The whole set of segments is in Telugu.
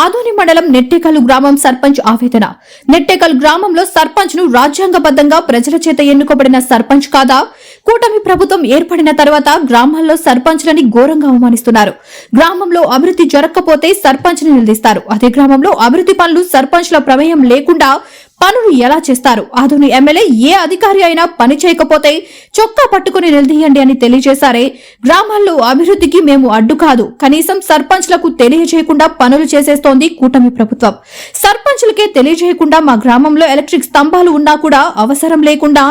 ఆదోని మండలం నెట్టెకల్ గ్రామం సర్పంచ్ ఆవేదన. నెట్టెకల్ గ్రామంలో సర్పంచ్ ను రాజ్యాంగబద్దంగా ప్రజల చేత ఎన్నుకోబడిన సర్పంచ్ కాదా? కూటమి ప్రభుత్వం ఏర్పడిన తర్వాత గ్రామాల్లో సర్పంచ్లని ఘోరంగా అవమానిస్తున్నారు. గ్రామంలో అభివృద్ధి జరగకపోతే సర్పంచ్ ని నిలదీస్తారు. అదే గ్రామంలో అభివృద్ధి పనులు సర్పంచ్ల ప్రమేయం లేకుండా పనులు ఎలా చేస్తారు? ఆదోని ఎమ్మెల్యే ఏ అధికారి అయినా పని చేయకపోతే చొక్కా పట్టుకుని నిలదీయండి అని తెలియజేశారే. గ్రామాల్లో అభివృద్ధికి మేము అడ్డు కాదు, కనీసం సర్పంచ్లకు తెలియజేయకుండా పనులు చేసేస్తోంది కూటమి ప్రభుత్వం. సర్పంచ్లకే తెలియజేయకుండా మా గ్రామంలో ఎలక్ట్రిక్ స్తంభాలు ఉన్నా కూడా అవసరం లేకుండా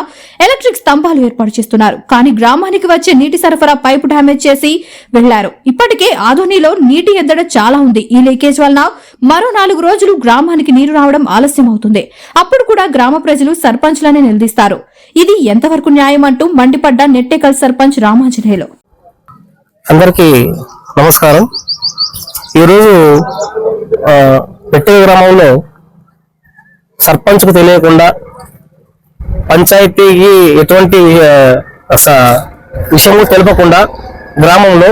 ఎలక్ట్రిక్ స్తంభాలు ఏర్పాటు చేస్తున్నారు. కానీ గ్రామానికి వచ్చే నీటి సరఫరా పైపు డ్యామేజ్ చేసి వెళ్లారు. ఇప్పటికే ఆదోనిలో నీటి ఎద్దడ చాలా ఉంది. ఈ లీకేజ్ వలన మరో 4 రోజులు గ్రామానికి నీరు రావడం ఆలస్యం అవుతుంది. అప్పుడు కూడా గ్రామ ప్రజలు సర్పంచ్లనే నిలదీస్తారు. ఇది ఎంతవరకు న్యాయం అంటూ మండిపడ్డ నెట్టెకల్ సర్పంచ్ రామాంజనేయులు. అందరికీ నమస్కారం. ఈరోజు నెట్టెకల్ గ్రామంలో సర్పంచ్కు తెలియకుండా పంచాయతీకి ఎటువంటి విషయం తెలపకుండా గ్రామంలో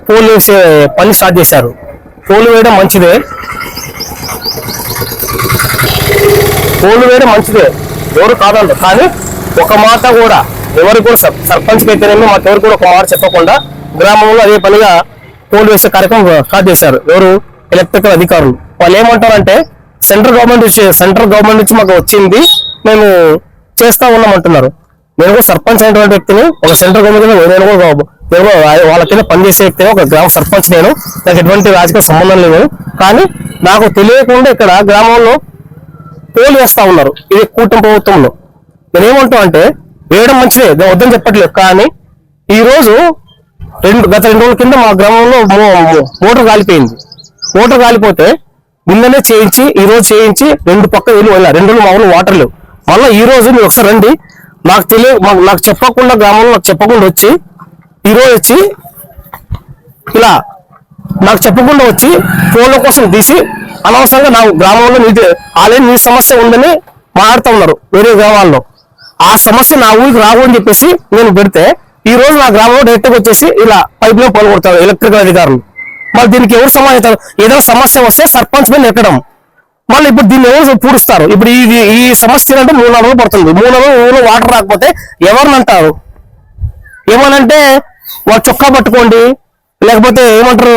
పోలు వేసే పని స్టార్ట్ చేశారు. పోలు వేయడం మంచిదే, ఎవరు కాదంటారు. కానీ ఒక మాట కూడా ఎవరు కూడా సర్పంచ్కి అయితేనేమో మాకెవరు కూడా ఒక మాట చెప్పకుండా గ్రామంలో అదే పనిగా పోలు వేసే కార్యక్రమం స్టార్ట్ చేశారు. ఎవరు? ఎలక్ట్రికల్ అధికారులు. వాళ్ళు ఏమంటారంటే సెంట్రల్ గవర్నమెంట్ నుంచి మాకు వచ్చింది, మేము చేస్తా ఉన్నామంటున్నారు. నేను కూడా సర్పంచ్ అయినటువంటి వ్యక్తిని, ఒక సెంట్రల్ గవర్నమెంట్ వాళ్ళ కింద పనిచేసే వ్యక్తిని, ఒక గ్రామ సర్పంచ్. నాకు ఎటువంటి రాజకీయ సంబంధం లేదు. కానీ నాకు తెలియకుండా ఇక్కడ గ్రామంలో పోలు వేస్తా ఉన్నారు. ఇది కూటమి ప్రభుత్వంలో. నేనేమంటా అంటే వేయడం మంచిదే, వద్దని చెప్పట్లేదు. కానీ ఈ రోజు గత 2 రోజుల కింద మా గ్రామంలో మోటార్ కాలిపోయింది. మోటార్ కాలిపోతే నిన్ననే చేయించి, ఈ రోజు చేయించి 2 పక్క నీళ్ళు వెళ్ళారు. 2 రోజులు మామూలు వాటర్ లేవు. మళ్ళీ ఈ రోజు మీరు ఒకసారి రండి. నాకు చెప్పకుండా గ్రామంలో నాకు చెప్పకుండా వచ్చి ఈ రోజు వచ్చి ఇలా నాకు చెప్పకుండా వచ్చి ఫోన్ల కోసం తీసి అనవసరంగా నా గ్రామంలో ఆల్రెడీ నీ సమస్య ఉందని మాట్లాడుతూ ఉన్నారు వేరే గ్రామాల్లో. ఆ సమస్య నా ఊరికి రావు అని చెప్పేసి నేను పెడితే ఈ రోజు నా గ్రామంలో డైరెక్ట్గా వచ్చేసి ఇలా పైపులో పాల్గొడతారు ఎలక్ట్రికల్ అధికారులు. మళ్ళీ దీనికి ఎవరు సమాధానం? ఏదైనా సమస్య వస్తే సర్పంచ్ మీద ఎక్కడం. మళ్ళీ ఇప్పుడు దీన్ని ఎవరు పూడుస్తారు? ఇప్పుడు ఈ సమస్య అంటే 3 నెలలు పడుతుంది. 3 నెలలు వాటర్ రాకపోతే ఎవరిని అంటారు? ఏమనంటే వాళ్ళు చొక్కా పట్టుకోండి, లేకపోతే ఏమంటారు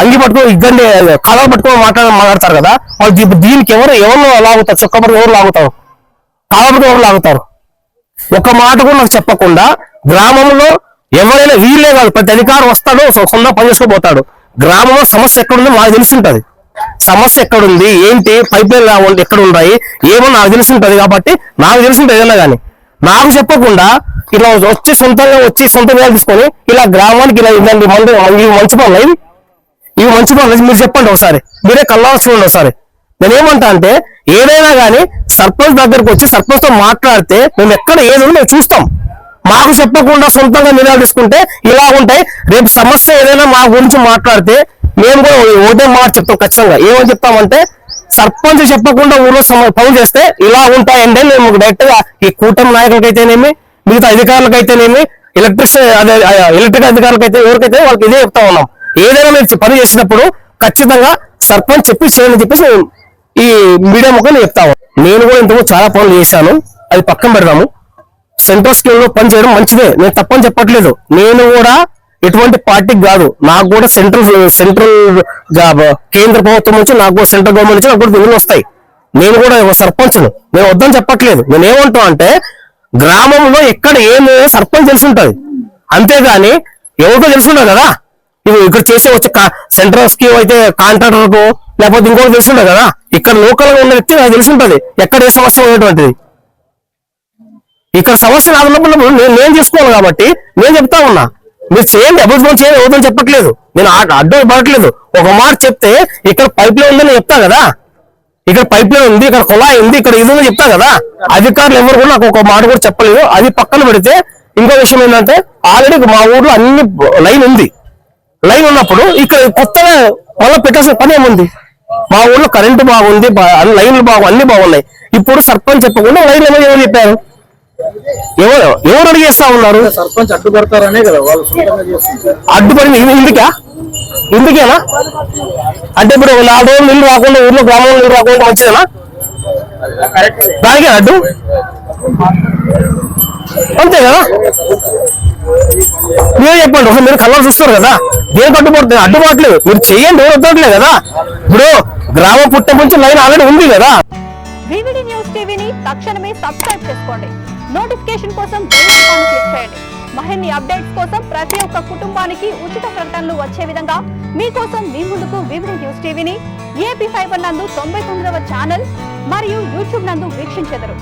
అంగి పట్టుకో, ఇద్దరిని కలర్ పట్టుకొని మాట్లాడతారు కదా. వాళ్ళు దీనికి ఎవరు లాగుతారు? చొక్కా పట్టుకు ఎవరు లాగుతారు? కలర్ పట్టుకు ఎవరు లాగుతారు? ఒక మాట కూడా నాకు చెప్పకుండా గ్రామంలో ఎవరైనా వీళ్ళే కాదు, ప్రతి అధికారం వస్తాడు, సొంత పని చేసుకోబోతాడు. గ్రామంలో సమస్య ఎక్కడుంది నాకు తెలిసి ఉంటుంది. సమస్య ఎక్కడుంది, ఏంటి, పైప్ లైన్ ఎక్కడ ఉన్నాయి, ఏమో నాకు తెలిసి ఉంటుంది. కాబట్టి నాకు తెలిసి ఉంటుంది ఏదైనా కానీ. నాకు చెప్పకుండా ఇలా సొంతంగా తీసుకొని ఇలా గ్రామానికి ఇలా ఇవ్వండి. ఇవి మంచి పనులు, ఇవి మంచి పనులు మీరు చెప్పండి ఒకసారి, మీరే కళ్ళాల్సి చూడండి ఒకసారి. నేనేమంటా అంటే ఏదైనా కానీ సర్పంచ్ దగ్గరకు వచ్చి సర్పంచ్తో మాట్లాడితే మేము ఎక్కడ ఏదో మేము చూస్తాం. మాకు చెప్పకుండా సొంతంగా నిర్ణయాలు తీసుకుంటే ఇలా ఉంటాయి. రేపు సమస్య ఏదైనా మా గురించి మాట్లాడితే మేము కూడా ఒకటే మాట చెప్తాం ఖచ్చితంగా. ఏమని చెప్తామంటే సర్పంచ్ చెప్పకుండా ఊళ్ళో పనులు చేస్తే ఇలా ఉంటాయంటే మేము డైరెక్ట్ గా ఈ కూటమి నాయకులకైతేనేమి, మిగతా అధికారులకైతేనేమి, ఎలక్ట్రిక్ అధికారులకైతే ఎవరికైతే వాళ్ళకి ఇదే చెప్తా ఉన్నాం. ఏదైనా మీరు పని చేసినప్పుడు ఖచ్చితంగా సర్పంచ్ చేయని చెప్పేసి ఈ మీడియా ముఖం చెప్తాము. నేను కూడా ఇంతకు చాలా పనులు చేశాను, అది పక్కన పెడదాము. సెంట్రల్ స్కీమ్ లో పని చేయడం మంచిదే, నేను తప్పని చెప్పట్లేదు. నేను కూడా ఎటువంటి పార్టీకి కాదు, నాకు కూడా సెంట్రల్ జాబ్ కేంద్ర ప్రభుత్వం నుంచి, నాకు కూడా సెంట్రల్ గవర్నమెంట్ నుంచి నాకు కూడా నిధులు వస్తాయి. నేను కూడా సర్పంచ్ను, నేను వద్దని చెప్పట్లేదు. నేను ఏమంటా అంటే గ్రామంలో ఎక్కడ ఏమి సర్పంచ్ తెలిసి ఉంటుంది, అంతేగాని ఎవరికో తెలుసుండదు కదా. ఇక్కడ చేసే వచ్చే సెంట్రల్ స్కీమ్ అయితే కాంట్రాక్టర్కు లేకపోతే ఇంకోటి తెలుసుండదు కదా. ఇక్కడ లోకల్ గా ఉన్న వ్యక్తి నాకు తెలిసి ఉంటుంది ఎక్కడ ఏ సమస్య ఉన్నటువంటిది. ఇక్కడ సమస్య రాకున్నప్పుడు నేను చేసుకోవాలి కాబట్టి నేను చెప్తా ఉన్నా, మీరు చేయండి, అభివృద్ధి చేయండి, అవుతుందని చెప్పట్లేదు. నేను అడ్డం ఇవ్వట్లేదు. ఒక మాట చెప్తే ఇక్కడ పైప్ లైన్ ఉందని చెప్తా కదా, ఇక్కడ పైప్ లైన్ ఉంది, ఇక్కడ కుళాయి ఉంది, ఇక్కడ ఇది ఉందని చెప్తా కదా. అధికారులు ఎవరు కూడా నాకు ఒక మాట కూడా చెప్పలేదు. అది పక్కన పెడితే ఇంకో విషయం ఏంటంటే ఆల్రెడీ మా ఊర్లో అన్ని లైన్ ఉంది. లైన్ ఉన్నప్పుడు ఇక్కడ కొత్తగా మళ్ళీ పెట్టాల్సిన పని ఏముంది? మా ఊర్లో కరెంటు బాగుంది, లైన్లు అన్ని బాగున్నాయి. ఇప్పుడు సర్పంచ్ చెప్పకుండా లైన్లు ఏమో చెప్పారు. ఎవరు అడిగేస్తా ఉన్నారు? సర్పంచ్ అడ్డుపడతారనే కదా వాళ్ళు అడ్డుపడింది. ఇందుకా ఇందుకేనా అంటే ఇప్పుడు 4 రోజులు నీళ్ళు రాకుండా ఊర్లో గ్రామంలో నీళ్ళు రాకుండా మంచిదేనా దానికే అడ్డు అంతే కదా మీరే చెప్పండి ఒకసారి మీరు కలర్ చూస్తారు కదా దేనికి అడ్డుపడుతుంది అడ్డుపడలేదు మీరు చెయ్యండి ఎవరు వద్దట్లేదు కదా ఇప్పుడు గ్రామం పుట్ట నుంచి లైన్ ఆల్రెడీ ఉంది కదా వివిడి న్యూస్ టీవీని తక్షణమే సబ్స్క్రైబ్ చేసుకోండి నోటిఫికేషన్ కోసం బెల్ ఐకాన్ క్లిక్ చేయండి మరిన్ని అప్డేట్స్ కోసం ప్రతి ఒక్క కుటుంబానికి ఉచిత ప్రకటనలు వచ్చే విధంగా మీకోసం మీ ముందుకు వివిడి న్యూస్ టీవీని ఏపీ ఫైబర్ నందు 99వ ఛానల్ మరియు యూట్యూబ్ నందు వీక్షించెదరు